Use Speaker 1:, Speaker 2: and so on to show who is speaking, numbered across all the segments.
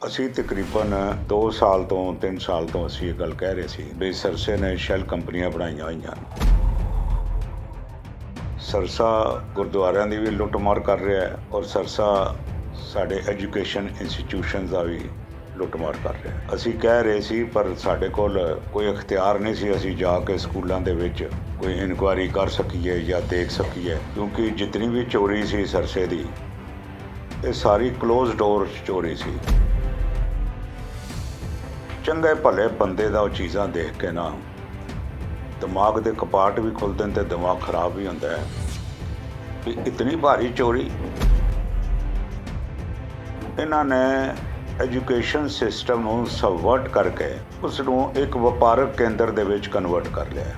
Speaker 1: ਅਸੀਂ ਤਕਰੀਬਨ 2 ਸਾਲ ਤੋਂ 3 ਸਾਲ ਤੋਂ ਅਸੀਂ ਇਹ ਗੱਲ ਕਹਿ ਰਹੇ ਸੀ ਵੀ ਸਰਸੇ ਨੇ ਸ਼ੈਲ ਕੰਪਨੀਆਂ ਬਣਾਈਆਂ ਹੋਈਆਂ ਨੇ। ਸਰਸਾ ਗੁਰਦੁਆਰਿਆਂ ਦੀ ਵੀ ਲੁੱਟਮਾਰ ਕਰ ਰਿਹਾ ਹੈ ਔਰ ਸਰਸਾ ਸਾਡੇ ਐਜੂਕੇਸ਼ਨ ਇੰਸਟੀਟਿਊਸ਼ਨਸ ਦਾ ਵੀ ਲੁੱਟਮਾਰ ਕਰ ਰਿਹਾ ਹੈ। ਅਸੀਂ ਕਹਿ ਰਹੇ ਸੀ ਪਰ ਸਾਡੇ ਕੋਲ ਕੋਈ ਇਖਤਿਆਰ ਨਹੀਂ ਸੀ ਅਸੀਂ ਜਾ ਕੇ ਸਕੂਲਾਂ ਦੇ ਵਿੱਚ ਕੋਈ ਇਨਕੁਆਇਰੀ ਕਰ ਸਕੀਏ ਜਾਂ ਦੇਖ ਸਕੀਏ, ਕਿਉਂਕਿ ਜਿਤਨੀ ਵੀ ਚੋਰੀ ਸੀ ਸਰਸੇ ਦੀ ਇਹ ਸਾਰੀ ਕਲੋਜ਼ ਡੋਰ ਚੋਰੀ ਸੀ। ਚੰਗੇ ਭਲੇ ਬੰਦੇ ਦਾ ਉਹ ਚੀਜ਼ਾਂ ਦੇਖ ਕੇ ਨਾ ਦਿਮਾਗ ਦੇ ਕਪਾਟ ਵੀ ਖੁੱਲ੍ਹਦੇ ਨੇ ਅਤੇ ਦਿਮਾਗ ਖਰਾਬ ਵੀ ਹੁੰਦਾ ਹੈ ਵੀ ਇਤਨੀ ਭਾਰੀ ਚੋਰੀ। ਇਹਨਾਂ ਨੇ ਐਜੂਕੇਸ਼ਨ ਸਿਸਟਮ ਨੂੰ ਸਬਵਰਟ ਕਰਕੇ ਉਸ ਨੂੰ ਇੱਕ ਵਪਾਰਕ ਕੇਂਦਰ ਦੇ ਵਿੱਚ ਕਨਵਰਟ ਕਰ ਲਿਆ।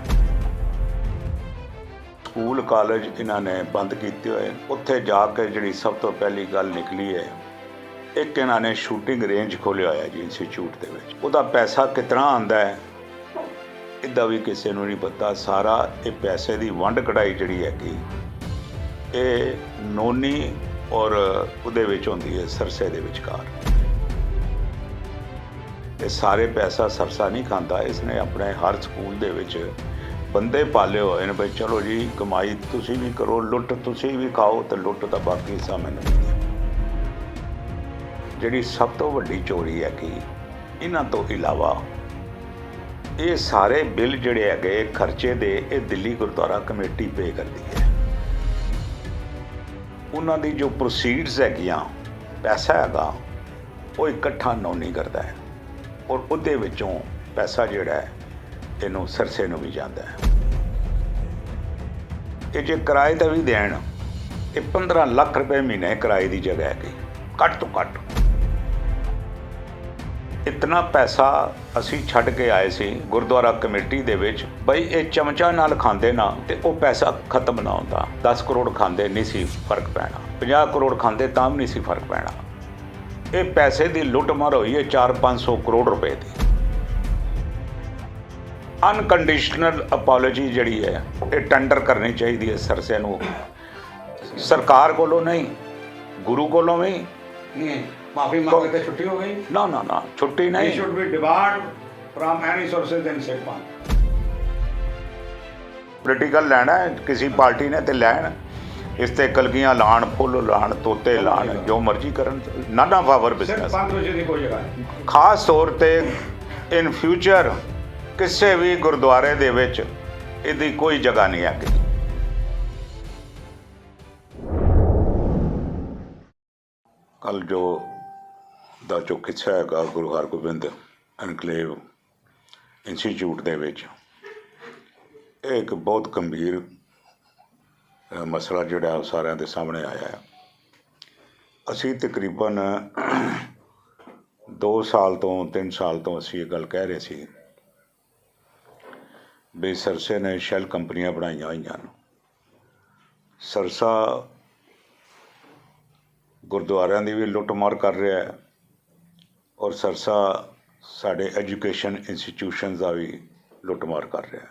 Speaker 1: ਸਕੂਲ ਕਾਲਜ ਇਹਨਾਂ ਨੇ ਬੰਦ ਕੀਤੇ ਹੋਏ। ਉੱਥੇ ਜਾ ਕੇ ਜਿਹੜੀ ਸਭ ਤੋਂ ਪਹਿਲੀ ਗੱਲ ਨਿਕਲੀ ਹੈ, ਇੱਕ ਇਹਨਾਂ ਨੇ ਸ਼ੂਟਿੰਗ ਰੇਂਜ ਖੋਲ੍ਹਿਆ ਹੋਇਆ ਜੀ ਇੰਸਟੀਚਿਊਟ ਦੇ ਵਿੱਚ। ਉਹਦਾ ਪੈਸਾ ਕਿਤਨਾ ਆਉਂਦਾ ਹੈ ਇੱਦਾਂ ਵੀ ਕਿਸੇ ਨੂੰ ਨਹੀਂ ਪਤਾ। ਸਾਰਾ ਇਹ ਪੈਸੇ ਦੀ ਵੰਡ ਕਢਾਈ ਜਿਹੜੀ ਹੈਗੀ ਇਹ ਨੋਨੀ ਔਰ ਉਹਦੇ ਵਿੱਚ ਹੁੰਦੀ ਹੈ ਸਰਸੇ ਦੇ ਵਿਚਕਾਰ। ਇਹ ਸਾਰੇ ਪੈਸਾ ਸਰਸਾ ਨਹੀਂ ਖਾਂਦਾ, ਇਸਨੇ ਆਪਣੇ ਹਰ ਸਕੂਲ ਦੇ ਵਿੱਚ ਬੰਦੇ ਪਾਲੇ ਹੋਏ ਨੇ ਬਈ ਚਲੋ ਜੀ ਕਮਾਈ ਤੁਸੀਂ ਵੀ ਕਰੋ, ਲੁੱਟ ਤੁਸੀਂ ਵੀ ਖਾਓ ਅਤੇ ਲੁੱਟ ਦਾ ਬਾਕੀ ਹਿੱਸਾ ਮੈਨੂੰ ਨਹੀਂ ਹੈ। ਜਿਹੜੀ ਸਭ ਤੋਂ ਵੱਡੀ ਚੋਰੀ ਹੈ ਕਿ ਇਹਨਾਂ ਤੋਂ ਇਲਾਵਾ ਇਹ ਸਾਰੇ ਬਿੱਲ ਜਿਹੜੇ ਹੈਗੇ ਖਰਚੇ ਦੇ ਇਹ ਦਿੱਲੀ ਗੁਰਦੁਆਰਾ ਕਮੇਟੀ ਪੇ ਕਰਦੀ ਹੈ। ਉਹਨਾਂ ਦੀ ਜੋ ਪ੍ਰੋਸੀਡਸ ਹੈਗੀਆਂ, ਪੈਸਾ ਹੈਗਾ ਉਹ ਇਕੱਠਾ ਨੋਨੀ ਕਰਦਾ ਹੈ ਔਰ ਉਹਦੇ ਵਿੱਚੋਂ ਪੈਸਾ ਜਿਹੜਾ ਹੈ ਇਹਨੂੰ ਸਰਸੇ ਨੂੰ ਵੀ ਜਾਂਦਾ ਹੈ। ਇਹ ਜੇ ਕਿਰਾਏ ਦਾ ਵੀ ਦੇਣ, ਇਹ 15 ਲੱਖ ਰੁਪਏ ਮਹੀਨੇ ਕਿਰਾਏ ਦੀ ਜਗ੍ਹਾ ਹੈਗੀ ਘੱਟ ਤੋਂ ਘੱਟ। ਇਤਨਾ ਪੈਸਾ ਅਸੀਂ ਛੱਡ ਕੇ ਆਏ ਸੀ ਗੁਰਦੁਆਰਾ ਕਮੇਟੀ ਦੇ ਵਿੱਚ ਬਈ ਇਹ ਚਮਚਾ ਨਾਲ ਖਾਂਦੇ ਨਾ ਤੇ ਉਹ ਪੈਸਾ ਖਤਮ ਨਾ ਹੁੰਦਾ। 10 ਕਰੋੜ ਖਾਂਦੇ ਨਹੀਂ ਸੀ ਫਰਕ ਪੈਣਾ, 50 ਕਰੋੜ ਖਾਂਦੇ ਤਾਂ ਵੀ ਨਹੀਂ ਸੀ ਫਰਕ ਪੈਣਾ। ਇਹ ਪੈਸੇ ਦੀ ਲੁੱਟਮਾਰ ਹੋਈ ਹੈ 400-500 ਕਰੋੜ ਰੁਪਏ ਦੀ। ਅਨਕੰਡੀਸ਼ਨਲ ਅਪੋਲੋਜੀ ਜਿਹੜੀ ਹੈ ਇਹ ਟੈਂਡਰ ਕਰਨੀ ਚਾਹੀਦੀ ਹੈ ਸਰਸੇ ਨੂੰ, ਸਰਕਾਰ ਕੋਲੋਂ ਨਹੀਂ, ਗੁਰੂ ਕੋਲੋਂ ਵੀ
Speaker 2: नहीं, माफी मांगे तो छुट्टी हो गई।
Speaker 1: ना ना ना छुट्टी नहीं।
Speaker 2: He should be debarred from any sources in Sikpan।
Speaker 1: Political ਲੈਣਾ ਹੈ ਕਿਸੇ ਪਾਰਟੀ ਨੇ ਤੇ ਲੈਣ, ਇਸ ਤੇ ਕਲਗੀਆਂ ਲਾਣ, ਫੁੱਲ ਲਾਣ, ਤੋਤੇ ਲਾਣ, ਜੋ ਮਰਜ਼ੀ ਕਰਨ, ਨਾਨਾ ਪਾਵਰ ਬਿਜ਼ਨਸ।
Speaker 2: कोई जगह नहीं।
Speaker 1: ਖਾਸ ਤੌਰ ਤੇ ਇਨ ਫਿਊਚਰ ਕਿਸੇ ਵੀ ਗੁਰਦੁਆਰੇ ਦੇ ਵਿੱਚ ਇਹਦੀ ਕੋਈ ਜਗ੍ਹਾ ਨਹੀਂ ਹੈਗੀ। ਕੱਲ੍ਹ ਜੋ ਕਿੱਸਾ ਹੈਗਾ ਗੁਰੂ ਹਰਗੋਬਿੰਦ ਐਨਕਲੇਵ ਇੰਸਟੀਚਿਊਟ ਦੇ ਵਿੱਚ, ਇਹ ਇੱਕ ਬਹੁਤ ਗੰਭੀਰ ਮਸਲਾ ਜਿਹੜਾ ਸਾਰਿਆਂ ਦੇ ਸਾਹਮਣੇ ਆਇਆ ਹੈ। ਅਸੀਂ ਤਕਰੀਬਨ 2 ਸਾਲ ਤੋਂ 3 ਸਾਲ ਤੋਂ ਅਸੀਂ ਇਹ ਗੱਲ ਕਹਿ ਰਹੇ ਸੀ ਵੀ ਸਰਸੇ ਨੇ ਸ਼ੈਲ ਕੰਪਨੀਆਂ ਬਣਾਈਆਂ ਹੋਈਆਂ ਨੇ। ਸਰਸਾ ਗੁਰਦੁਆਰਿਆਂ ਦੀ ਵੀ ਲੁੱਟਮਾਰ ਕਰ ਰਿਹਾ ਹੈ ਔਰ ਸਰਸਾ ਸਾਡੇ ਐਜੂਕੇਸ਼ਨ ਇੰਸਟੀਟਿਊਸ਼ਨਸ ਦਾ ਵੀ ਲੁੱਟਮਾਰ ਕਰ ਰਿਹਾ ਹੈ।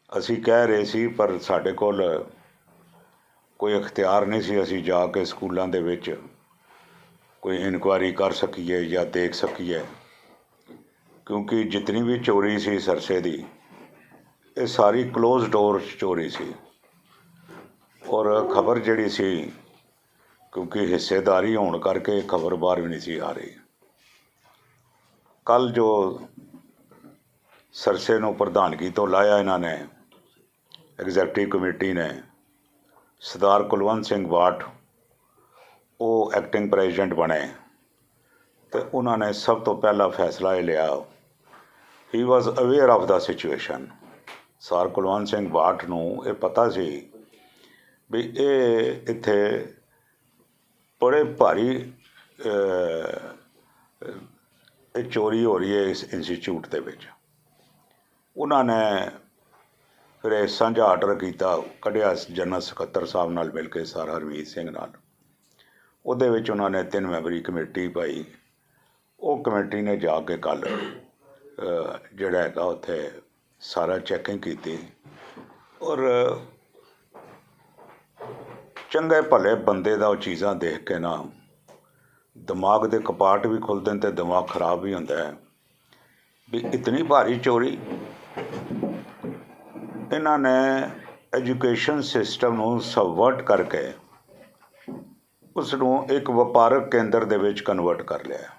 Speaker 1: ਅਸੀਂ ਕਹਿ ਰਹੇ ਸੀ ਪਰ ਸਾਡੇ ਕੋਲ ਕੋਈ ਇਖਤਿਆਰ ਨਹੀਂ ਸੀ ਅਸੀਂ ਜਾ ਕੇ ਸਕੂਲਾਂ ਦੇ ਵਿੱਚ ਕੋਈ ਇਨਕੁਆਇਰੀ ਕਰ ਸਕੀਏ ਜਾਂ ਦੇਖ ਸਕੀਏ, ਕਿਉਂਕਿ ਜਿਤਨੀ ਵੀ ਚੋਰੀ ਸੀ ਸਰਸੇ ਦੀ ਇਹ ਸਾਰੀ ਕਲੋਜ਼ ਡੋਰ ਚੋਰੀ ਸੀ। ਔਰ ਖਬਰ ਜਿਹੜੀ ਸੀ, ਕਿਉਂਕਿ ਹਿੱਸੇਦਾਰੀ ਹੋਣ ਕਰਕੇ ਖਬਰ ਬਾਹਰ ਵੀ ਨਹੀਂ ਸੀ ਆ ਰਹੀ। ਕੱਲ੍ਹ ਜੋ ਸਰਸੇ ਨੂੰ ਪ੍ਰਧਾਨਗੀ ਤੋਂ ਲਾਇਆ ਇਹਨਾਂ ਨੇ, ਐਗਜ਼ੈਕਟਿਵ ਕਮੇਟੀ ਨੇ, ਸਰਦਾਰ ਕੁਲਵੰਤ ਸਿੰਘ ਬਾਠ ਉਹ ਐਕਟਿੰਗ ਪ੍ਰੈਜ਼ੀਡੈਂਟ ਬਣੇ ਅਤੇ ਉਹਨਾਂ ਨੇ ਸਭ ਤੋਂ ਪਹਿਲਾ ਫੈਸਲਾ ਇਹ ਲਿਆ, ਹੀ ਵਾਜ਼ aware of the situation. Sardar Kulwant Singh Bath ਨੂੰ ਇਹ ਪਤਾ ਸੀ ਵੀ ਇਹ ਇੱਥੇ ਬੜੇ ਭਾਰੀ ਇਹ ਚੋਰੀ ਹੋ ਰਹੀ ਹੈ ਇਸ ਇੰਸਟੀਚਿਊਟ ਦੇ ਵਿੱਚ। ਉਹਨਾਂ ਨੇ ਫਿਰ ਇਹ ਸਾਂਝਾ ਆਰਡਰ ਕੀਤਾ, ਕੱਢਿਆ ਜਨਰਲ ਸਕੱਤਰ ਸਾਹਿਬ ਨਾਲ ਮਿਲ ਕੇ, ਸਰ ਹਰਮੀਤ ਸਿੰਘ ਨਾਲ। ਉਹਦੇ ਵਿੱਚ ਉਹਨਾਂ ਨੇ 3 ਮੈਂਬਰੀ ਕਮੇਟੀ ਪਾਈ। ਉਹ ਕਮੇਟੀ ਨੇ ਜਾ ਕੇ ਕੱਲ੍ਹ ਜਿਹੜਾ ਹੈਗਾ ਉੱਥੇ ਸਾਰਾ ਚੈਕਿੰਗ ਕੀਤੀ ਔਰ ਚੰਗੇ ਭਲੇ ਬੰਦੇ ਦਾ ਉਹ ਚੀਜ਼ਾਂ ਦੇਖ ਕੇ ਨਾ ਦਿਮਾਗ ਦੇ ਕਪਾਟ ਵੀ ਖੁੱਲ੍ਹਦੇ ਨੇ ਅਤੇ ਦਿਮਾਗ ਖਰਾਬ ਵੀ ਹੁੰਦਾ ਹੈ ਵੀ ਇਤਨੀ ਭਾਰੀ ਚੋਰੀ। ਇਹਨਾਂ ਨੇ ਐਜੂਕੇਸ਼ਨ ਸਿਸਟਮ ਨੂੰ ਸਬਵਰਟ ਕਰਕੇ ਉਸ ਨੂੰ ਇੱਕ ਵਪਾਰਕ ਕੇਂਦਰ ਦੇ ਵਿੱਚ ਕਨਵਰਟ ਕਰ ਲਿਆ।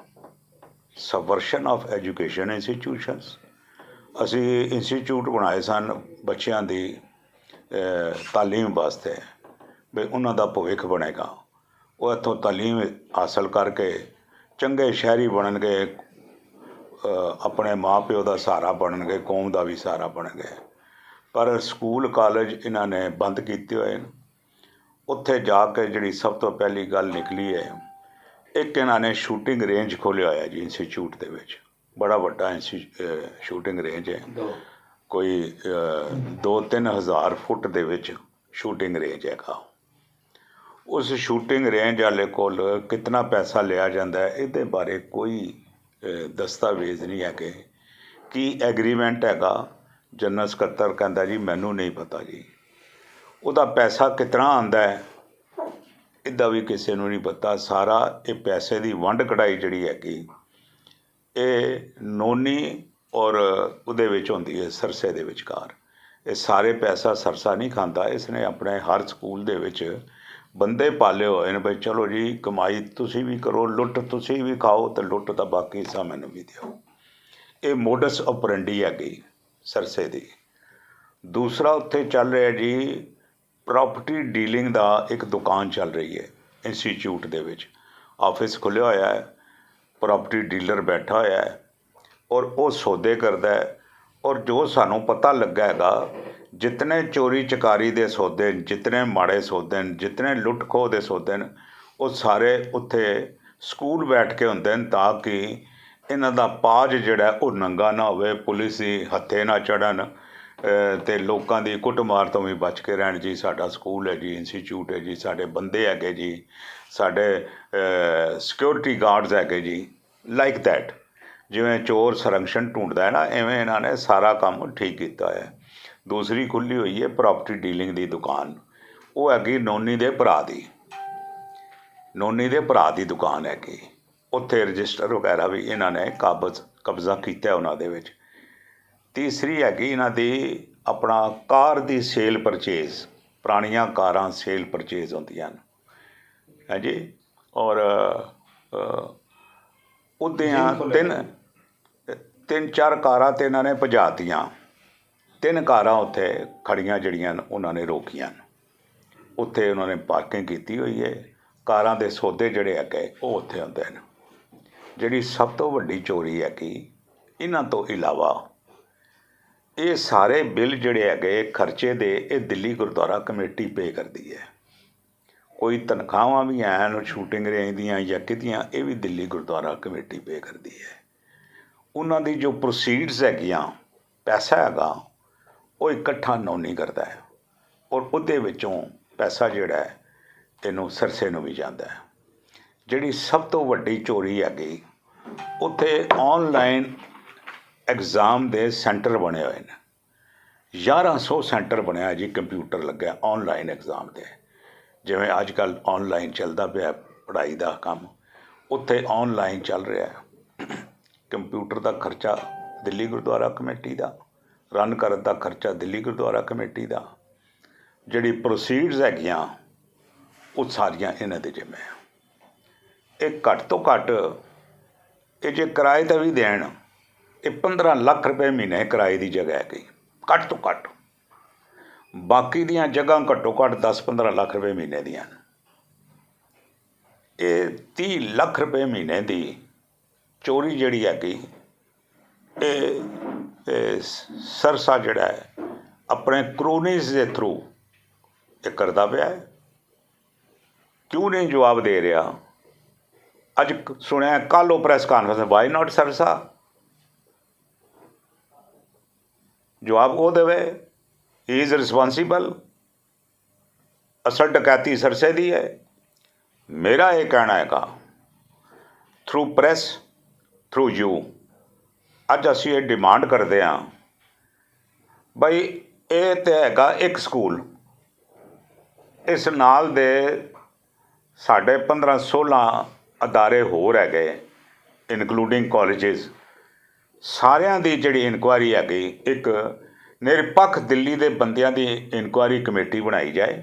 Speaker 1: ਸਬਵਰਸ਼ਨ ਆਫ ਐਜੂਕੇਸ਼ਨ ਇੰਸਟੀਟਿਊਸ਼ਨਸ। ਅਸੀਂ ਇੰਸਟੀਚਿਊਟ ਬਣਾਏ ਸਨ ਬੱਚਿਆਂ ਦੀ ਤਾਲੀਮ ਵਾਸਤੇ ਵੀ ਉਹਨਾਂ ਦਾ ਭਵਿੱਖ ਬਣੇਗਾ। ਉਹ ਇੱਥੋਂ ਤਾਲੀਮ ਹਾਸਲ ਕਰਕੇ ਚੰਗੇ ਸ਼ਹਿਰੀ ਬਣਨਗੇ, ਆਪਣੇ ਮਾਂ ਪਿਓ ਦਾ ਸਹਾਰਾ ਬਣਨਗੇ, ਕੌਮ ਦਾ ਵੀ ਸਹਾਰਾ ਬਣਨਗੇ। ਪਰ ਸਕੂਲ ਕਾਲਜ ਇਹਨਾਂ ਨੇ ਬੰਦ ਕੀਤੇ ਹੋਏ ਨੇ। ਉੱਥੇ ਜਾ ਕੇ ਜਿਹੜੀ ਸਭ ਤੋਂ ਪਹਿਲੀ ਗੱਲ ਨਿਕਲੀ ਹੈ, ਇੱਕ ਇਹਨਾਂ ਨੇ ਸ਼ੂਟਿੰਗ ਰੇਂਜ ਖੋਲ੍ਹਿਆ ਹੋਇਆ ਜੀ ਇੰਸਟੀਚਿਊਟ ਦੇ ਵਿੱਚ। ਬੜਾ ਵੱਡਾ ਸ਼ੂਟਿੰਗ ਰੇਂਜ ਹੈ, ਕੋਈ 2-3 ਹਜ਼ਾਰ ਫੁੱਟ ਦੇ ਵਿੱਚ ਸ਼ੂਟਿੰਗ ਰੇਂਜ ਹੈਗਾ। ਉਸ ਸ਼ੂਟਿੰਗ ਰੇਂਜ ਵਾਲੇ ਕੋਲ ਕਿਤਨਾ ਪੈਸਾ ਲਿਆ ਜਾਂਦਾ ਹੈ ਇਹਦੇ ਬਾਰੇ ਕੋਈ ਦਸਤਾਵੇਜ਼ ਨਹੀਂ ਹੈਗੇ। ਕੀ ਐਗਰੀਮੈਂਟ ਹੈਗਾ? ਜਨਰਲ ਸਕੱਤਰ ਕਹਿੰਦਾ ਜੀ ਮੈਨੂੰ ਨਹੀਂ ਪਤਾ ਜੀ। ਉਹਦਾ ਪੈਸਾ ਕਿਤਨਾ ਆਉਂਦਾ ਹੈ ਇਹਦਾ ਵੀ ਕਿਸੇ ਨੂੰ ਨਹੀਂ ਪਤਾ। ਸਾਰਾ ਇਹ ਪੈਸੇ ਦੀ ਵੰਡ ਕਢਾਈ ਜਿਹੜੀ ਹੈਗੀ ਇਹ ਨੋਨੀ ਔਰ ਉਹਦੇ ਵਿੱਚ ਹੁੰਦੀ ਹੈ, ਸਰਸੇ ਦੇ ਵਿਚਕਾਰ। ਇਹ ਸਾਰੇ ਪੈਸਾ ਸਰਸਾ ਨਹੀਂ ਖਾਂਦਾ। ਇਸਨੇ ਆਪਣੇ ਹਰ ਸਕੂਲ ਦੇ ਵਿੱਚ ਬੰਦੇ ਪਾਲੇ ਹੋਏ ਨੇ ਬਈ ਚਲੋ ਜੀ ਕਮਾਈ ਤੁਸੀਂ ਵੀ ਕਰੋ, ਲੁੱਟ ਤੁਸੀਂ ਵੀ ਖਾਓ ਅਤੇ ਲੁੱਟ ਦਾ ਬਾਕੀ ਹਿੱਸਾ ਮੈਨੂੰ ਵੀ ਦਿਓ। ਇਹ ਮੋਡਸ ਆਪਰੈਂਡੀ ਹੈਗੀ ਸਰਸੇ ਦੀ। ਦੂਸਰਾ ਉੱਥੇ ਚੱਲ ਰਿਹਾ ਜੀ ਪ੍ਰੋਪਰਟੀ ਡੀਲਿੰਗ ਦਾ ਇੱਕ ਦੁਕਾਨ ਚੱਲ ਰਹੀ ਹੈ ਇੰਸਟੀਚਿਊਟ ਦੇ ਵਿੱਚ। ਆਫਿਸ ਖੁੱਲ੍ਹਿਆ ਹੋਇਆ ਹੈ, ਪ੍ਰੋਪਰਟੀ ਡੀਲਰ ਬੈਠਾ ਹੋਇਆ ਹੈ ਔਰ ਉਹ ਸੌਦੇ ਕਰਦਾ ਹੈ। ਔਰ ਜੋ ਸਾਨੂੰ ਪਤਾ ਲੱਗਾ ਹੈਗਾ ਜਿਤਨੇ ਚੋਰੀ ਚਕਾਰੀ ਦੇ ਸੌਦੇ, ਜਿਤਨੇ ਮਾੜੇ ਸੌਦੇ ਨੇ, ਜਿਤਨੇ ਲੁੱਟ ਖੋਹ ਦੇ ਸੌਦੇ ਨੇ, ਉਹ ਸਾਰੇ ਉੱਥੇ ਸਕੂਲ ਬੈਠ ਕੇ ਹੁੰਦੇ ਨੇ ਤਾਂ ਕਿ ਇਹਨਾਂ ਦਾ ਪਾਜ ਜਿਹੜਾ ਉਹ ਨੰਗਾ ਨਾ ਹੋਵੇ, ਪੁਲਿਸ ਦੀ ਹੱਥੇ ਨਾ ਚੜ੍ਹਨ ਅਤੇ ਲੋਕਾਂ ਦੀ ਕੁੱਟਮਾਰ ਤੋਂ ਵੀ ਬਚ ਕੇ ਰਹਿਣ। ਜੀ ਸਾਡਾ ਸਕੂਲ ਹੈ ਜੀ, ਇੰਸਟੀਚਿਊਟ ਹੈ ਜੀ, ਸਾਡੇ ਬੰਦੇ ਹੈਗੇ ਜੀ, ਸਾਡੇ ਸਿਕਿਉਰਿਟੀ ਗਾਰਡਸ ਹੈਗੇ ਜੀ, ਲਾਈਕ ਦੈਟ। ਜਿਵੇਂ ਚੋਰ ਸਰੰਕਸ਼ਨ ਢੂੰਡਦਾ ਹੈ ਨਾ, ਇਵੇਂ ਇਹਨਾਂ ਨੇ ਸਾਰਾ ਕੰਮ ਠੀਕ ਕੀਤਾ ਹੋਇਆ। ਦੂਸਰੀ ਖੁੱਲ੍ਹੀ ਹੋਈ ਹੈ ਪ੍ਰੋਪਰਟੀ ਡੀਲਿੰਗ ਦੀ ਦੁਕਾਨ। ਉਹ ਹੈਗੀ ਨੋਨੀ ਦੇ ਭਰਾ ਦੀ। ਨੋਨੀ ਦੇ ਭਰਾ ਦੀ ਦੁਕਾਨ ਹੈਗੀ। ਉੱਥੇ ਰਜਿਸਟਰ ਵਗੈਰਾ ਵੀ ਇਹਨਾਂ ਨੇ ਕਬਜ਼ਾ ਕੀਤਾ ਉਹਨਾਂ ਦੇ ਵਿੱਚ। ਤੀਸਰੀ ਹੈਗੀ ਇਹਨਾਂ ਦੀ ਆਪਣਾ ਕਾਰ ਦੀ ਸੇਲ ਪਰਚੇਜ਼। ਪੁਰਾਣੀਆਂ ਕਾਰਾਂ ਸੇਲ ਪਰਚੇਜ਼ ਹੁੰਦੀਆਂ ਨੇ ਹੈ ਜੀ। ਔਰ ਉਹਦੀਆਂ 3-4 ਕਾਰਾਂ ਤਾਂ ਇਹਨਾਂ ਨੇ ਭਜਾਤੀਆਂ। 3 ਕਾਰਾਂ ਉੱਥੇ ਖੜੀਆਂ ਜਿਹੜੀਆਂ ਉਹਨਾਂ ਨੇ ਰੋਕੀਆਂ। ਉੱਥੇ ਉਹਨਾਂ ਨੇ ਪਾਰਕਿੰਗ ਕੀਤੀ ਹੋਈ ਹੈ। ਕਾਰਾਂ ਦੇ ਸੌਦੇ ਜਿਹੜੇ ਹੈਗੇ ਉਹ ਉੱਥੇ ਹੁੰਦੇ ਨੇ। ਜਿਹੜੀ ਸਭ ਤੋਂ ਵੱਡੀ ਚੋਰੀ ਹੈਗੀ ਇਹਨਾਂ ਤੋਂ ਇਲਾਵਾ ਇਹ ਸਾਰੇ ਬਿੱਲ ਜਿਹੜੇ ਹੈਗੇ ਖਰਚੇ ਦੇ, ਇਹ ਦਿੱਲੀ ਗੁਰਦੁਆਰਾ ਕਮੇਟੀ ਪੇ ਕਰਦੀ ਹੈ। ਕੋਈ ਤਨਖਾਹਾਂ ਵੀ ਹਨ ਸ਼ੂਟਿੰਗ ਰੇਂਜ ਦੀਆਂ ਜਾਂ ਕਿਹਦੀਆਂ, ਇਹ ਵੀ ਦਿੱਲੀ ਗੁਰਦੁਆਰਾ ਕਮੇਟੀ ਪੇ ਕਰਦੀ ਹੈ। ਉਹਨਾਂ ਦੀ ਜੋ ਪ੍ਰੋਸੀਡਸ ਹੈਗੀਆਂ, ਪੈਸਾ ਹੈਗਾ ਉਹ ਇਕੱਠਾ ਨੋਨੀ ਕਰਦਾ ਹੈ ਔਰ ਉਹਦੇ ਵਿੱਚੋਂ ਪੈਸਾ ਜਿਹੜਾ ਹੈ ਇਹਨੂੰ ਸਰਸੇ ਨੂੰ ਵੀ ਜਾਂਦਾ ਹੈ। ਜਿਹੜੀ ਸਭ ਤੋਂ ਵੱਡੀ ਚੋਰੀ ਹੈਗੀ ਉੱਥੇ ਔਨਲਾਈਨ ਐਗਜ਼ਾਮ ਦੇ ਸੈਂਟਰ ਬਣੇ ਹੋਏ ਨੇ। 1100 ਸੈਂਟਰ ਬਣਿਆ ਜੀ, ਕੰਪਿਊਟਰ ਲੱਗਿਆ ਔਨਲਾਈਨ ਐਗਜ਼ਾਮ ਦੇ। ਜਿਵੇਂ ਅੱਜ ਕੱਲ੍ਹ ਔਨਲਾਈਨ ਚੱਲਦਾ ਪਿਆ ਪੜ੍ਹਾਈ ਦਾ ਕੰਮ, ਉੱਥੇ ਔਨਲਾਈਨ ਚੱਲ ਰਿਹਾ। ਕੰਪਿਊਟਰ ਦਾ ਖਰਚਾ ਦਿੱਲੀ ਗੁਰਦੁਆਰਾ ਕਮੇਟੀ ਦਾ, ਰਨ ਕਰਨ ਦਾ ਖਰਚਾ ਦਿੱਲੀ ਗੁਰਦੁਆਰਾ ਕਮੇਟੀ ਦਾ। ਜਿਹੜੀ ਪ੍ਰੋਸੀਡਸ ਹੈਗੀਆਂ ਉਹ ਸਾਰੀਆਂ ਇਹਨਾਂ ਦੇ ਜਿੰਮੇ। ਇਹ ਘੱਟ ਤੋਂ ਘੱਟ ਇਹ ਜੇ ਕਿਰਾਏ 'ਤੇ ਵੀ ਦੇਣ, ਇਹ 15 ਲੱਖ ਰੁਪਏ ਮਹੀਨੇ ਕਿਰਾਏ ਦੀ ਜਗ੍ਹਾ ਹੈਗੀ ਘੱਟ ਤੋਂ ਘੱਟ। ਬਾਕੀ ਦੀਆਂ ਜਗ੍ਹਾ ਘੱਟੋ ਘੱਟ 10-15 ਲੱਖ ਰੁਪਏ ਮਹੀਨੇ ਦੀਆਂ। ਇਹ 30 ਲੱਖ ਰੁਪਏ ਮਹੀਨੇ ਦੀ ਚੋਰੀ ਜਿਹੜੀ ਹੈਗੀ ਇਹ ਸਰਸਾ ਜਿਹੜਾ ਹੈ ਆਪਣੇ ਕਰੋਨੀਜ਼ ਦੇ ਥਰੂ ਇਹ ਕਰਦਾ ਪਿਆ ਹੈ। ਕਿਉਂ ਨਹੀਂ ਜਵਾਬ ਦੇ ਰਿਹਾ? ਅੱਜ ਸੁਣਿਆ ਕੱਲ੍ਹ ਉਹ press conference, why not Sirsa? ਜਵਾਬ ਉਹ ਦੇਵੇ। He is responsible. ਅਸਲ ਡਕੈਤੀ ਸਰਸੇ ਦੀ ਹੈ। ਮੇਰਾ ਇਹ ਕਹਿਣਾ ਹੈਗਾ ਥਰੂ ਪ੍ਰੈਸ, ਥਰੂ ਯੂ, ਅੱਜ ਅਸੀਂ ਇਹ ਡਿਮਾਂਡ ਕਰਦੇ ਹਾਂ ਬਈ ਇਹ ਤਾਂ ਹੈਗਾ ਇੱਕ ਸਕੂਲ, ਇਸ ਨਾਲ ਦੇ ਸਾਡੇ 15-16 ਅਦਾਰੇ ਹੋਰ ਹੈਗੇ ਇਨਕਲੂਡਿੰਗ ਕਾਲਜਿਸ, ਸਾਰਿਆਂ ਦੀ ਜਿਹੜੀ ਇਨਕੁਆਇਰੀ ਹੈਗੀ ਇੱਕ ਨਿਰਪੱਖ ਦਿੱਲੀ ਦੇ ਬੰਦਿਆਂ ਦੀ ਇਨਕੁਆਇਰੀ ਕਮੇਟੀ ਬਣਾਈ ਜਾਏ,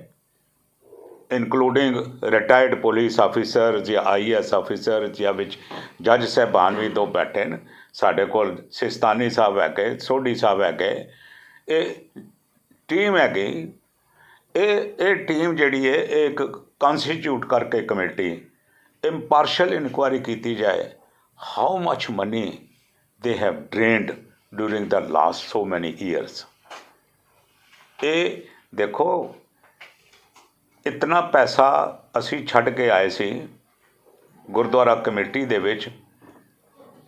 Speaker 1: ਇਨਕਲੂਡਿੰਗ ਰਿਟਾਇਰਡ ਪੁਲਿਸ ਆਫਿਸਰ ਜਾਂ IAS ਆਫਿਸਰ, ਜਾਂ ਵਿੱਚ ਜੱਜ ਸਾਹਿਬਾਨ ਵੀ ਦੋ ਬੈਠੇ ਨੇ ਸਾਡੇ ਕੋਲ, ਸਿਸਤਾਨੀ ਸਾਹਿਬ ਹੈਗੇ, ਸੋਢੀ ਸਾਹਿਬ ਹੈਗੇ, ਇਹ ਟੀਮ ਹੈਗੀ। ਇਹ ਟੀਮ ਜਿਹੜੀ ਹੈ ਇਹ ਇੱਕ ਕੰਸਟੀਟਿਊਟ ਕਰਕੇ ਕਮੇਟੀ ਇੰਪਾਰਸ਼ਲ ਇਨਕੁਆਇਰੀ ਕੀਤੀ ਜਾਏ, how much money they have drained during the last so many years. ਇਹ ਦੇਖੋ ਇਤਨਾ ਪੈਸਾ ਅਸੀਂ ਛੱਡ ਕੇ ਆਏ ਸੀ ਗੁਰਦੁਆਰਾ ਕਮੇਟੀ ਦੇ ਵਿੱਚ,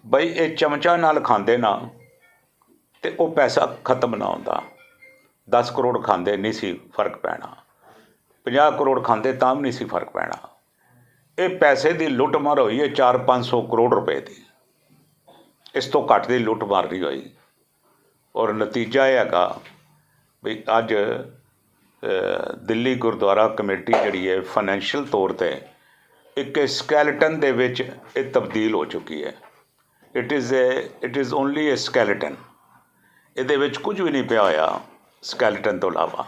Speaker 1: ਬਈ ਇਹ ਚਮਚਾ ਨਾਲ ਖਾਂਦੇ ਨਾ ਤੇ ਉਹ ਪੈਸਾ ਖਤਮ ਨਾ ਹੁੰਦਾ। 10 ਕਰੋੜ ਖਾਂਦੇ ਨਹੀਂ ਸੀ ਫਰਕ ਪੈਣਾ, 50 ਕਰੋੜ ਖਾਂਦੇ ਤਾਂ ਵੀ ਨਹੀਂ ਸੀ ਫਰਕ ਪੈਣਾ। ਇਹ ਪੈਸੇ ਦੀ ਲੁੱਟ ਮਾਰ ਹੋਈ ਹੈ 400-500 ਕਰੋੜ ਰੁਪਏ ਦੀ, ਇਸ ਤੋਂ ਘੱਟ ਦੀ ਲੁੱਟ ਮਾਰ ਨਹੀਂ ਹੋਈ। ਔਰ ਨਤੀਜਾ ਇਹ ਹੈਗਾ ਵੀ ਅੱਜ ਦਿੱਲੀ ਗੁਰਦੁਆਰਾ ਕਮੇਟੀ ਜਿਹੜੀ ਹੈ ਫਾਈਨੈਂਸ਼ੀਅਲ ਤੌਰ 'ਤੇ ਇੱਕ ਸਕੈਲਟਨ ਦੇ ਵਿੱਚ ਇਹ ਤਬਦੀਲ ਹੋ ਚੁੱਕੀ ਹੈ। It is only A skeleton, ਇਹਦੇ ਵਿੱਚ ਕੁਝ ਵੀ ਨਹੀਂ ਪਿਆ ਹੋਇਆ ਸਕੈਲਟਨ ਤੋਂ ਇਲਾਵਾ,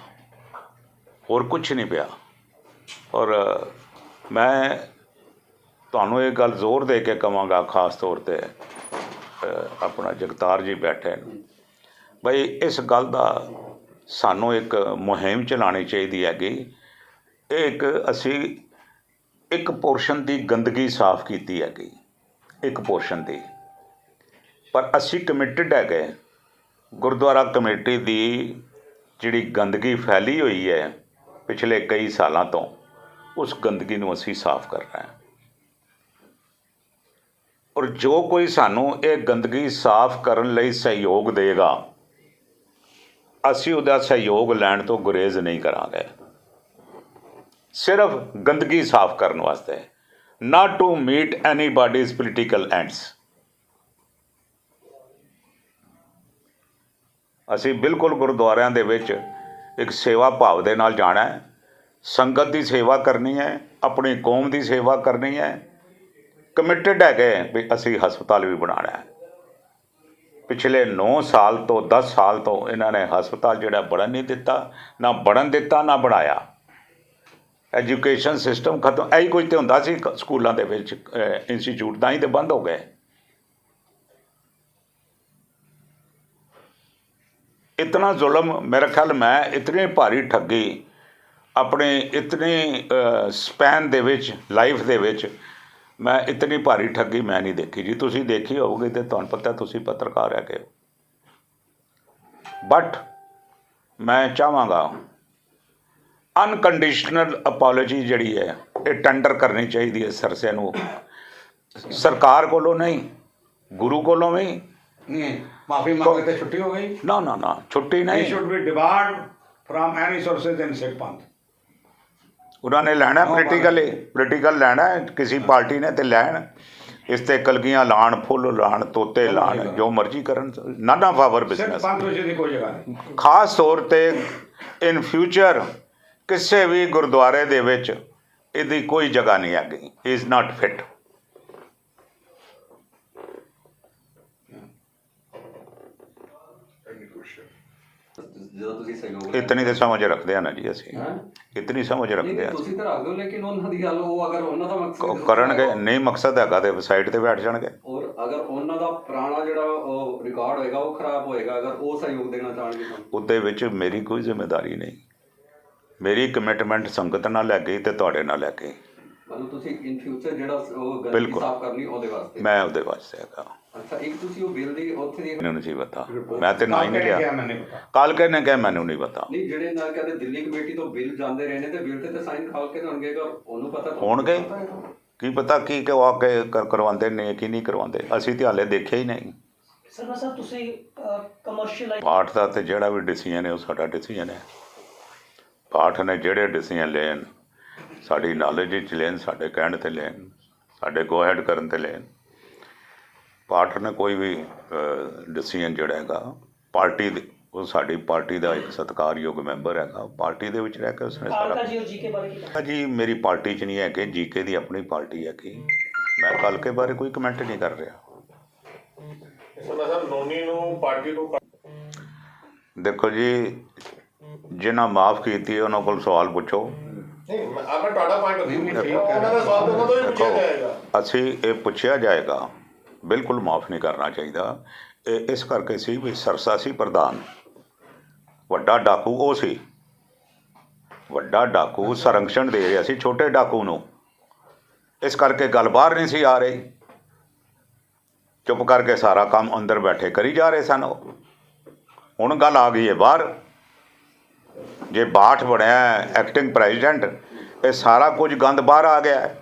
Speaker 1: ਹੋਰ ਕੁਛ ਨਹੀਂ ਪਿਆ। ਔਰ ਮੈਂ ਤੁਹਾਨੂੰ ਇਹ ਗੱਲ ਜ਼ੋਰ ਦੇ ਕੇ ਕਹਾਂਗਾ, ਖਾਸ ਤੌਰ 'ਤੇ ਆਪਣਾ ਜਗਤਾਰ ਜੀ ਬੈਠੇ ਨੇ, ਬਈ ਇਸ ਗੱਲ ਦਾ ਸਾਨੂੰ ਇੱਕ ਮੁਹਿੰਮ ਚਲਾਉਣੀ ਚਾਹੀਦੀ ਹੈਗੀ। ਇਹ ਅਸੀਂ ਇੱਕ ਪੋਰਸ਼ਨ ਦੀ ਗੰਦਗੀ ਸਾਫ਼ ਕੀਤੀ ਹੈਗੀ, ਇੱਕ ਪੋਰਸ਼ਨ ਦੀ, ਪਰ ਅਸੀਂ ਕਮਿਟਡ ਹੈਗੇ ਗੁਰਦੁਆਰਾ ਕਮੇਟੀ ਦੀ ਜਿਹੜੀ ਗੰਦਗੀ ਫੈਲੀ ਹੋਈ ਹੈ ਪਿਛਲੇ ਕਈ ਸਾਲਾਂ ਤੋਂ, ਉਸ ਗੰਦਗੀ ਨੂੰ ਅਸੀਂ ਸਾਫ਼ ਕਰਨਾ ਹੈ। ਔਰ ਜੋ ਕੋਈ ਸਾਨੂੰ ਇਹ ਗੰਦਗੀ ਸਾਫ਼ ਕਰਨ ਲਈ ਸਹਿਯੋਗ ਦੇਗਾ, ਅਸੀਂ ਉਹਦਾ ਸਹਿਯੋਗ ਲੈਣ ਤੋਂ ਗੁਰੇਜ਼ ਨਹੀਂ ਕਰਾਂਗੇ, ਸਿਰਫ ਗੰਦਗੀ ਸਾਫ਼ ਕਰਨ ਵਾਸਤੇ, not to meet anybody's political ends. ਅਸੀਂ ਬਿਲਕੁਲ ਗੁਰਦੁਆਰਿਆਂ ਦੇ ਵਿੱਚ ਇੱਕ ਸੇਵਾ ਭਾਵ ਦੇ ਨਾਲ ਜਾਣਾ ਹੈ, ਸੰਗਤ ਦੀ ਸੇਵਾ ਕਰਨੀ ਹੈ, ਆਪਣੀ ਕੌਮ ਦੀ ਸੇਵਾ ਕਰਨੀ ਹੈ। ਕਮਿਟਡ ਹੈਗੇ ਵੀ ਅਸੀਂ ਹਸਪਤਾਲ ਵੀ ਬਣਾਉਣਾ ਹੈ। ਪਿਛਲੇ 9 ਸਾਲ ਤੋਂ 10 ਸਾਲ ਤੋਂ ਇਹਨਾਂ ਨੇ ਹਸਪਤਾਲ ਜਿਹੜਾ ਬਣਨ ਨਹੀਂ ਦਿੱਤਾ, ਨਾ ਬਣਨ ਦਿੱਤਾ ਨਾ ਬਣਾਇਆ। ਐਜੂਕੇਸ਼ਨ ਸਿਸਟਮ ਖਤਮ, ਇਹੀ ਕੁਝ ਤਾਂ ਹੁੰਦਾ ਸੀ ਸਕੂਲਾਂ ਦੇ ਵਿੱਚ, ਇੰਸਟੀਚਿਊਟ ਤਾਂ ਹੀ ਤਾਂ ਬੰਦ ਹੋ ਗਏ। इतना जुल्म मेरा ख्याल मैं इतनी भारी ठगी अपने इतनी स्पैन दे विच लाइफ दे विच मैं इतनी भारी ठगी मैं नहीं देखी जी। तुसी देखी होगी तो तुहानूं पता, तुसी पत्रकार है। बट मैं चाहांगा अनकंडीशनल अपॉलोजी जिहड़ी है ये टेंडर करनी चाहिए है सरसे नूं, सरकार कोलों नहीं, गुरु कोलों भी
Speaker 2: नहीं। माफी मांगे तो छुट्टी हो गई?
Speaker 1: ना ना ना, छुट्टी नहीं।
Speaker 2: should be debarred from any sources in Sikh Panth।
Speaker 1: उन्होंने लैना पोलिटिकल लैना है, किसी पार्टी ने तो लैन इस ते कलगियां लाण, फुल लाण, तोते लाण, जो मर्जी करन, नन ऑफ आवर बिजनेस।
Speaker 2: कोई जगह नहीं।
Speaker 1: खास तौर ते इन फ्यूचर किसी भी गुरुद्वारे दे विच इहदी कोई जगह नहीं हैगी। Is not fit. इतनी तो समझ रखते हैं ना जी, असी इतनी समझ रखते हैं। करनगे नहीं, मकसद हैगा ते साइड ते बैठ जाणगे।
Speaker 3: और अगर उन्हां दा पुराना जिहड़ा रिकॉर्ड होएगा वो खराब होएगा, अगर वो सहयोग देना चाहणगे
Speaker 1: उहदे विच मेरी कोई जिम्मेदारी नहीं। मेरी कमिटमेंट संगत नाल है गई ते तुहाडे नाल है गई।
Speaker 3: मतलब तुसीं इन फ्यूचर जिहड़ा गंदगी साफ करनी ओहदे वास्ते,
Speaker 1: मैं उहदे वास्ते हैगा।
Speaker 3: अच्छा, एक तुसीं वो बिल दी उत्थे दी
Speaker 1: मैनूं नहीं पता, मैं ते ना ही नहीं लिया। काल कहने क्या मैनूं नहीं पता।
Speaker 3: नहीं, जिहड़े ना कहते दिल्ली कमेटी तो बिल जांदे रहे ने ते बिल ते साइन खाल के होणगे, अगर ओनू पता
Speaker 1: होणगे की पता की करवा के करवांदे ने की नहीं करवांदे, असीं ते हाले देखिया ही नहीं।
Speaker 4: ਸਰਮਾ ਸਾਹਿਬ ਤੁਸੀਂ ਕਮਰਸ਼ੀਅਲ
Speaker 1: ਪਾਠ ਦਾ ਤੇ ਜਿਹੜਾ ਵੀ ਡਿਸੀਜਨ ਹੈ ਉਹ ਸਾਡਾ ਡਿਸੀਜਨ ਹੈ। ਪਾਠ ਨੇ ਜਿਹੜੇ ਡਿਸੀਜਨ ਲੈਣ ਸਾਡੀ ਨੌਲੇਜ ਵਿੱਚ ਲੈਣ, ਸਾਡੇ ਕਹਿਣ 'ਤੇ ਲੈਣ, ਸਾਡੇ ਗੋ ਹੈਡ ਕਰਨ 'ਤੇ ਲੈਣ। ਪਾਠ ਨੇ ਕੋਈ ਵੀ ਡਿਸੀਜਨ ਜਿਹੜਾ ਹੈਗਾ ਪਾਰਟੀ ਦੇ, ਉਹ ਸਾਡੀ ਪਾਰਟੀ ਦਾ ਇੱਕ ਸਤਿਕਾਰਯੋਗ ਮੈਂਬਰ ਹੈਗਾ, ਪਾਰਟੀ ਦੇ ਵਿੱਚ ਰਹਿ ਕੇ ਉਸਨੇ ਸਾਰਾ
Speaker 4: ਜੀ ਔਰ ਜੀਕੇ ਬਾਰੇ ਕੀ
Speaker 1: ਜੀ ਮੇਰੀ ਪਾਰਟੀ 'ਚ ਨਹੀਂ ਹੈ ਕਿ ਜੀਕੇ ਦੀ ਆਪਣੀ ਪਾਰਟੀ ਹੈ ਕਿ ਮੈਂ ਹਲਕੇ ਬਾਰੇ ਕੋਈ ਕਮੈਂਟ ਨਹੀਂ ਕਰ ਰਿਹਾ।
Speaker 5: ਸਰਨਾ ਸਾਹਿਬ ਨੋਨੀ ਨੂੰ ਪਾਰਟੀ ਤੋਂ
Speaker 1: ਦੇਖੋ ਜੀ, ਜਿਨ੍ਹਾਂ ਮਾਫ ਕੀਤੀ ਉਹਨਾਂ ਕੋਲ ਸਵਾਲ ਪੁੱਛੋ।
Speaker 5: ਨਹੀਂ ਮੈਂ ਤੁਹਾਡਾ ਪੁਆਇੰਟ ਉਹਨਾਂ ਦਾ ਸਵਾਲ ਉਹਨਾਂ ਤੋਂ ਹੀ ਪੁੱਛਿਆ ਜਾਏਗਾ।
Speaker 1: ਅਸੀਂ ਇਹ ਪੁੱਛਿਆ ਜਾਏਗਾ, ਬਿਲਕੁਲ ਮਾਫ ਨਹੀਂ ਕਰਨਾ ਚਾਹੀਦਾ। ਇਹ ਇਸ ਕਰਕੇ ਸੀ ਵੀ ਸਰਸਾ ਸੀ ਪ੍ਰਧਾਨ, ਵੱਡਾ ਡਾਕੂ ਉਹ ਸੀ, ਵੱਡਾ ਡਾਕੂ ਸੰਰਕਸ਼ਣ ਦੇ ਰਿਹਾ ਸੀ ਛੋਟੇ ਡਾਕੂ ਨੂੰ, ਇਸ ਕਰਕੇ ਗੱਲ ਬਾਹਰ ਨਹੀਂ ਸੀ ਆ ਰਹੀ। ਚੁੱਪ ਕਰਕੇ ਸਾਰਾ ਕੰਮ ਅੰਦਰ ਬੈਠੇ ਕਰੀ ਜਾ ਰਹੇ ਸਨ। ਹੁਣ ਗੱਲ ਆ ਗਈ ਹੈ ਬਾਹਰ। ਜੇ ਬਾਠ ਬਣਿਆ ਐਕਟਿੰਗ ਪ੍ਰੈਜ਼ੀਡੈਂਟ, ਇਹ ਸਾਰਾ ਕੁਝ ਗੰਦ ਬਾਹਰ ਆ ਗਿਆ ਹੈ।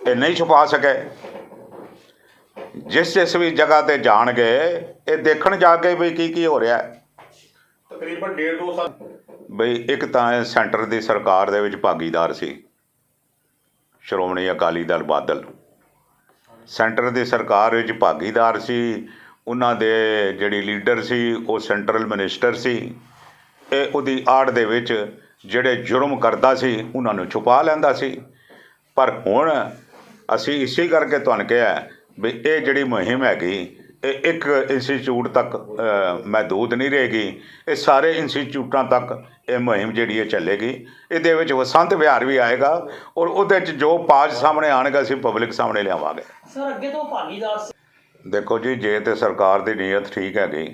Speaker 1: ਇਹ ਨਹੀਂ ਛੁਪਾ ਸਕੇ। ਜਿਸ ਵੀ ਜਗ੍ਹਾ ਤੇ ਜਾਣਗੇ ਇਹ ਦੇਖਣ ਜਾ ਕੇ ਵੀ ਕੀ ਹੋ ਰਿਹਾ ਹੈ।
Speaker 5: ਤਕਰੀਬਨ 1.5-2 ਸਾਲ
Speaker 1: ਬਈ ਇੱਕ ਤਾਂ ਇਹ ਸੈਂਟਰ ਦੀ ਸਰਕਾਰ ਦੇ ਵਿੱਚ ਭਾਗੀਦਾਰ ਸੀ ਸ਼੍ਰੋਮਣੀ ਅਕਾਲੀ ਦਲ ਬਾਦਲ, ਸੈਂਟਰ ਦੀ ਸਰਕਾਰ ਵਿੱਚ ਭਾਗੀਦਾਰ ਸੀ। ਉਹਨਾਂ ਦੇ ਜਿਹੜੀ ਲੀਡਰ ਸੀ ਉਹ ਸੈਂਟਰਲ ਮਿਨਿਸਟਰ ਸੀ। ਇਹ ਉਹਦੀ ਆੜ ਦੇ ਵਿੱਚ ਜਿਹੜੇ ਜੁਰਮ ਕਰਦਾ ਸੀ ਉਹਨਾਂ ਨੂੰ ਛੁਪਾ ਲੈਂਦਾ ਸੀ। ਪਰ ਹੁਣ ਅਸੀਂ ਇਸੇ ਕਰਕੇ ਤੁਹਾਨੂੰ ਕਿਹਾ ਵੀ ਇਹ ਜਿਹੜੀ ਮੁਹਿੰਮ ਹੈਗੀ ਇਹ ਇੱਕ ਇੰਸਟੀਚਿਊਟ ਤੱਕ ਮਹਿਦੂਦ ਨਹੀਂ ਰਹੇਗੀ, ਇਹ ਸਾਰੇ ਇੰਸਟੀਚਿਊਟਾਂ ਤੱਕ ਇਹ ਮੁਹਿੰਮ ਜਿਹੜੀ ਇਹ ਚੱਲੇਗੀ। ਇਹਦੇ ਵਿੱਚ ਵਸੰਤ ਵਿਹਾਰ ਵੀ ਆਏਗਾ ਔਰ ਉਹਦੇ 'ਚ ਜੋ ਪਾਜ ਸਾਹਮਣੇ ਆਉਣਗੇ ਅਸੀਂ ਪਬਲਿਕ ਸਾਹਮਣੇ ਲਿਆਵਾਂਗੇ।
Speaker 4: ਸਰ ਅੱਗੇ ਤੋਂ ਭਾਗੀਦਾਰ
Speaker 1: ਦੇਖੋ ਜੀ, ਜੇ ਤੇ ਸਰਕਾਰ ਦੀ ਨੀਅਤ ਠੀਕ ਹੈਗੀ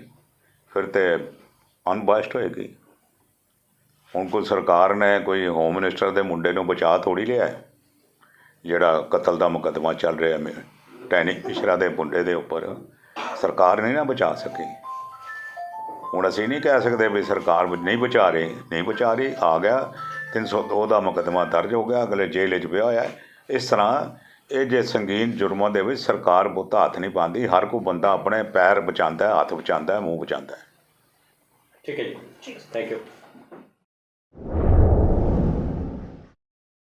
Speaker 1: ਫਿਰ ਤੇ ਅਨਬਾਇਸਡ ਹੋਏਗੀ। ਹੁਣ ਕੋਈ ਸਰਕਾਰ ਨੇ ਕੋਈ ਹੋਮ ਮਿਨਿਸਟਰ ਦੇ ਮੁੰਡੇ ਨੂੰ ਬਚਾ ਥੋੜ੍ਹੀ ਲਿਆ ਹੈ, ਜਿਹੜਾ ਕਤਲ ਦਾ ਮੁਕੱਦਮਾ ਚੱਲ ਰਿਹਾ ਟੈਨਿਕ ਮਿਸ਼ਰਾ ਦੇ ਮੁੰਡੇ ਦੇ ਉੱਪਰ। ਸਰਕਾਰ ਨਹੀਂ ਨਾ ਬਚਾ ਸਕੀ। ਹੁਣ ਅਸੀਂ ਨਹੀਂ ਕਹਿ ਸਕਦੇ ਵੀ ਸਰਕਾਰ ਨਹੀਂ ਬਚਾ ਰਹੀ। ਆ ਗਿਆ 302 ਦਾ ਮੁਕੱਦਮਾ ਦਰਜ ਹੋ ਗਿਆ, ਅਗਲੇ ਜੇਲ੍ਹ 'ਚ ਪਿਆ ਹੋਇਆ। ਇਸ ਤਰ੍ਹਾਂ ਇਹ ਜੇ ਸੰਗੀਨ ਜੁਰਮਾਂ ਦੇ ਵਿੱਚ ਸਰਕਾਰ ਬਹੁਤਾ ਹੱਥ ਨਹੀਂ ਪਾਉਂਦੀ। ਹਰ ਕੋਈ ਬੰਦਾ ਆਪਣੇ ਪੈਰ ਬਚਾਉਂਦਾ, ਹੱਥ ਬਚਾਉਂਦਾ, ਮੂੰਹ ਬਚਾਉਂਦਾ।
Speaker 3: ਠੀਕ ਹੈ ਜੀ, ਥੈਂਕ ਯੂ।